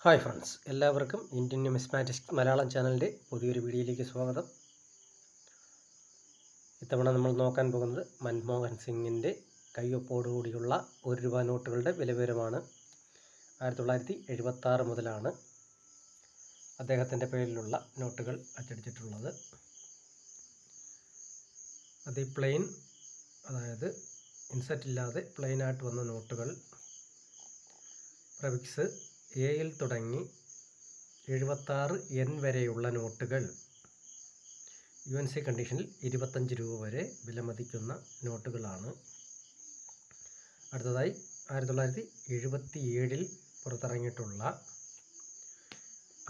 Hi friends, എല്ലാവർക്കും Indian numismatics Malayalam ചാനലിൻ്റെ പുതിയൊരു വീഡിയോയിലേക്ക് സ്വാഗതം. ഇത്തവണ നമ്മൾ നോക്കാൻ പോകുന്നത് മൻമോഹൻ സിംഗിൻ്റെ കയ്യൊപ്പോടുകൂടിയുള്ള ₹1 നോട്ടുകളുടെ വിലവിവരമാണ്. 1976 മുതലാണ് അദ്ദേഹത്തിൻ്റെ പേരിലുള്ള നോട്ടുകൾ അച്ചടിച്ചിട്ടുള്ളത്. അത് പ്ലെയിൻ, അതായത് ഇൻസെറ്റ് ഇല്ലാതെ പ്ലെയിനായിട്ട് വന്ന നോട്ടുകൾ, പ്രഫിക്സ് എയിൽ തുടങ്ങി 76 N വരെയുള്ള നോട്ടുകൾ, UNC കണ്ടീഷനിൽ 25 രൂപ വരെ വിലമതിക്കുന്ന നോട്ടുകളാണ്. അടുത്തതായി 1977 പുറത്തിറങ്ങിയിട്ടുള്ള,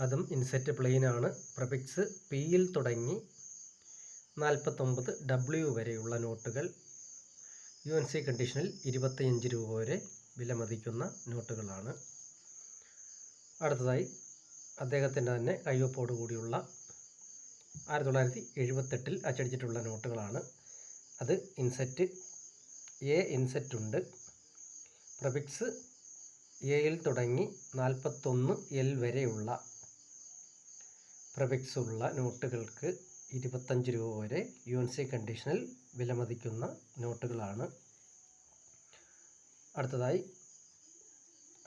അതും ഇൻസെറ്റ് പ്ലെയിനാണ്, പ്രഫിക്സ് പിയിൽ തുടങ്ങി 49 W വരെയുള്ള നോട്ടുകൾ, UNC കണ്ടീഷനിൽ 25 രൂപ വരെ വിലമതിക്കുന്ന നോട്ടുകളാണ്. അടുത്തതായി അദ്ദേഹത്തിൻ്റെ തന്നെ കയ്യൊപ്പോടുകൂടിയുള്ള 1978 അച്ചടിച്ചിട്ടുള്ള നോട്ടുകളാണ്. അത് ഇൻസെറ്റ് ഇൻസെറ്റ് ഉണ്ട്, പ്രഫിക്സ് എയിൽ തുടങ്ങി 41 L വരെയുള്ള പ്രഫിക്സ് ഉള്ള നോട്ടുകൾക്ക് 25 രൂപ വരെ UNC കണ്ടീഷനിൽ വിലമതിക്കുന്ന നോട്ടുകളാണ്. അടുത്തതായി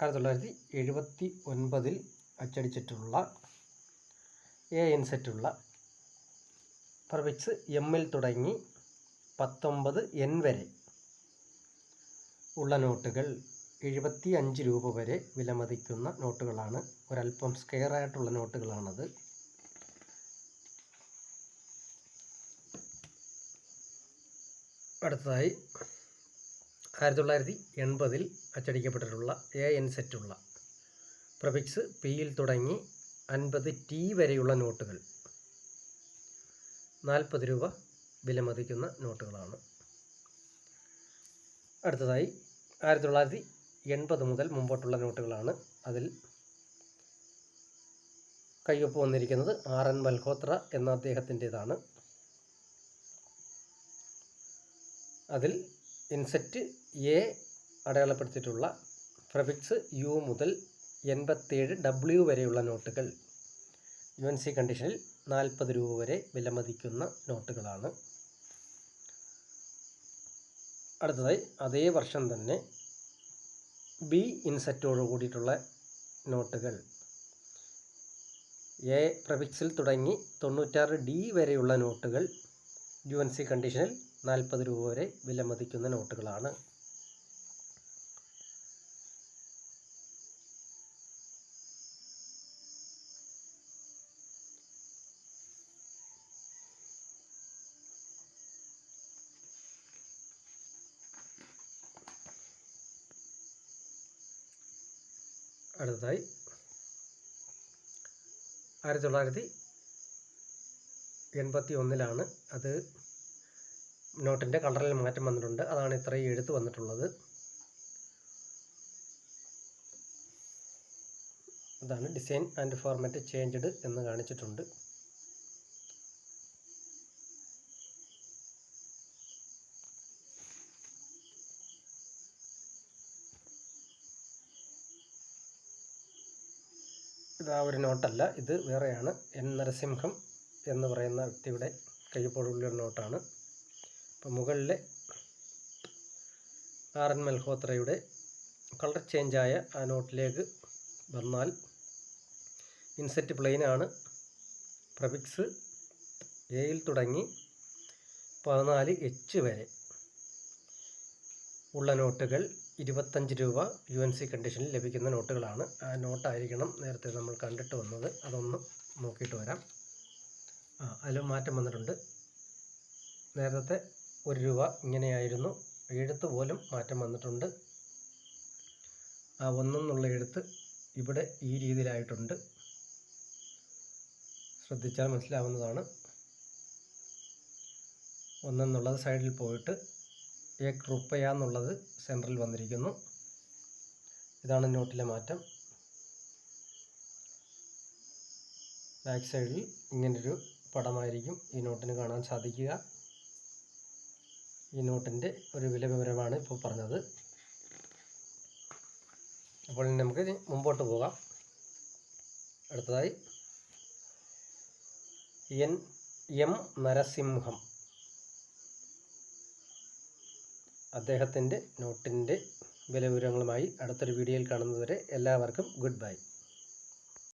1979 അച്ചടിച്ചിട്ടുള്ള ഇൻസെറ്റുള്ള, പ്രഫിക്സ് എമ്മിൽ തുടങ്ങി 19 N വരെ ഉള്ള നോട്ടുകൾ 75 രൂപ വരെ വിലമതിക്കുന്ന നോട്ടുകളാണ്. ഒരല്പം സ്കെയർ ആയിട്ടുള്ള നോട്ടുകളാണത്. അടുത്തതായി 1980 അച്ചടിക്കപ്പെട്ടിട്ടുള്ള ഇൻസെറ്റുള്ള, പ്രഫിക്സ് പിയിൽ തുടങ്ങി 50 T വരെയുള്ള നോട്ടുകൾ 40 രൂപ വിലമതിക്കുന്ന നോട്ടുകളാണ്. അടുത്തതായി 1980 മുതൽ മുമ്പോട്ടുള്ള നോട്ടുകളാണ്. അതിൽ കയ്യൊപ്പ് വന്നിരിക്കുന്നത് RN മൽഹോത്ര എന്ന അദ്ദേഹത്തിൻ്റെതാണ്. അതിൽ ഇൻസെറ്റ് എ അടയാളപ്പെടുത്തിയിട്ടുള്ള, പ്രഫിക്സ് U മുതൽ 87 W വരെയുള്ള നോട്ടുകൾ, UNC കണ്ടീഷനിൽ 40 രൂപ വരെ വിലമതിക്കുന്ന നോട്ടുകളാണ്. അടുത്തതായി അതേ വർഷം തന്നെ B ഇൻസെറ്റോട് കൂടിയിട്ടുള്ള നോട്ടുകൾ, പ്രഫിക്സിൽ തുടങ്ങി 96 D വരെയുള്ള നോട്ടുകൾ, UNC കണ്ടീഷനിൽ 40 രൂപ വരെ വിലമതിക്കുന്ന നോട്ടുകളാണ്. അടുത്തതായി 1981 അത് നോട്ടിൻ്റെ കളറിൽ മാറ്റം വന്നിട്ടുണ്ട്. അതാണ് ഇത്രയും എഴുത്ത് വന്നിട്ടുള്ളത്. അതാണ് ഡിസൈൻ ആൻഡ് ഫോർമാറ്റ് ചേഞ്ച്ഡ് എന്ന് കാണിച്ചിട്ടുണ്ട്. ഇത് ആ ഒരു നോട്ടല്ല, ഇത് വേറെയാണ്. N നരസിംഹം എന്ന് പറയുന്ന വ്യക്തിയുടെ കയ്യൊപ്പോടുകൂടിയ നോട്ടാണ്. അപ്പോൾ മുകളിലെ RN മൽഹോത്രയുടെ കളർ ചേഞ്ചായ ആ നോട്ടിലേക്ക് വന്നാൽ, ഇൻസെറ്റ് പ്ലെയിനാണ്, പ്രഫിക്സ് എയിൽ തുടങ്ങി 14 H വരെ ഉള്ള നോട്ടുകൾ 25 രൂപ UNC കണ്ടീഷനിൽ ലഭിക്കുന്ന നോട്ടുകളാണ്. ആ നോട്ടായിരിക്കണം നേരത്തെ നമ്മൾ കണ്ടിട്ട് വന്നത്. അതൊന്ന് നോക്കിയിട്ട് വരാം. അതിൽ മാറ്റം വന്നിട്ടുണ്ട്. നേരത്തെ 1 രൂപ ഇങ്ങനെയായിരുന്നു, എഴുത്ത് പോലും മാറ്റം വന്നിട്ടുണ്ട്. ആ 1 എന്നുള്ള എഴുത്ത് ഇവിടെ ഈ രീതിയിലായിട്ടുണ്ട്. ശ്രദ്ധിച്ചാൽ മനസ്സിലാവുന്നതാണ്. 1 എന്നുള്ളത് സൈഡിൽ പോയിട്ട് एक रुपया എന്നുള്ളത് സെൻട്രൽ വന്നിരിക്കുന്നു. ഇതാണ് നോട്ടിലെ മാറ്റം. ബാക്ക് സൈഡിൽ ഇങ്ങനൊരു പടമായിരിക്കും ഈ നോട്ടിന് കാണാൻ സാധിക്കുക. ഈ നോട്ടിൻ്റെ ഒരു വില വിവരമാണ് ഇപ്പോൾ പറഞ്ഞത്. അപ്പോൾ നമുക്ക് മുമ്പോട്ട് പോകാം. അടുത്തതായി എം നരസിംഹം, അദ്ദേഹത്തിൻ്റെ നോട്ടിൻ്റെ വില വിവരങ്ങളുമായി അടുത്തൊരു വീഡിയോയിൽ കാണുന്നതുവരെ എല്ലാവർക്കും ഗുഡ് ബൈ.